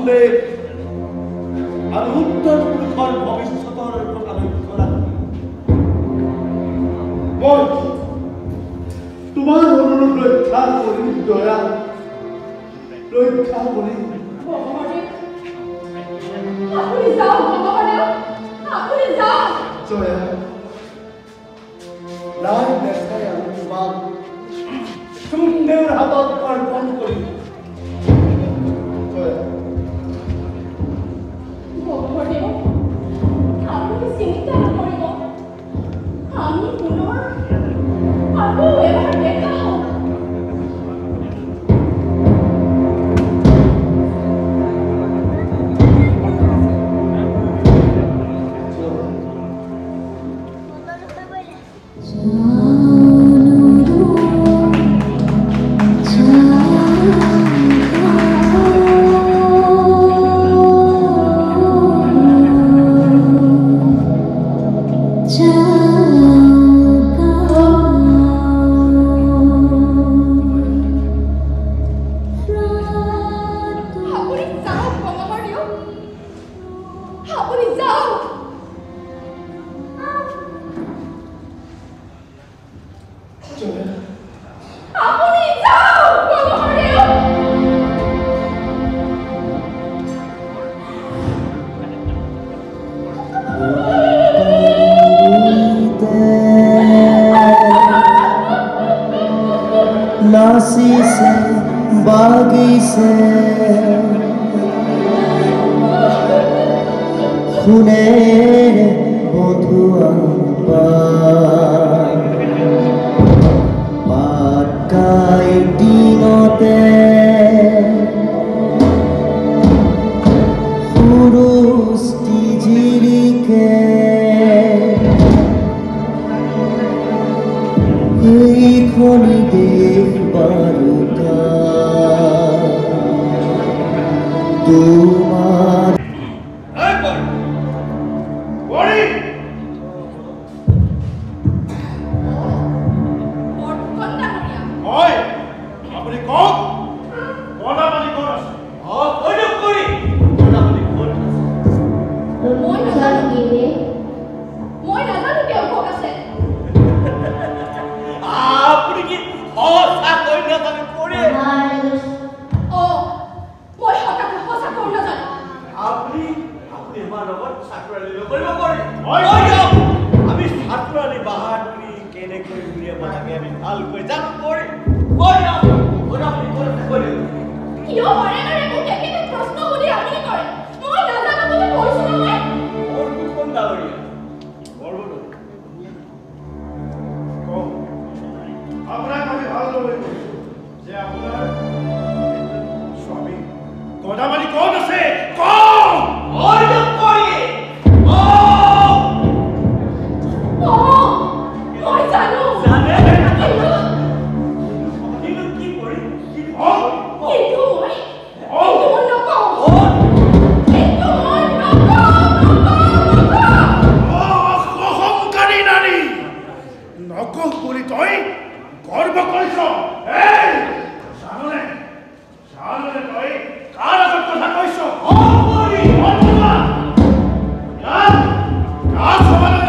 সন্দেহ আৰু উত্তৰ পুৰুষৰ ভৱিষ্যতৰ কথা লক্ষ্য ৰাখি মই তোমাৰ অনুৰোধ ৰক্ষা কৰিম দয়া ৰক্ষা কৰিম আপুনি যাওক ভগৱানেও আপুনি যাওক জয়া নাই দেখাই আমি তোমাক সুন্দৰ হাতত অৰ্পণ কৰিম জয়া ভগৱানেও আপুনি চিন্তা নকৰিব আমি পুনৰ আকৌ এবাৰ দেখা হম नासिसे बागिसे खुनेर बधुआ पाटकाई दिनते खुरुस्ती जिरिके खनि देख बारुका तुम्हार Come on!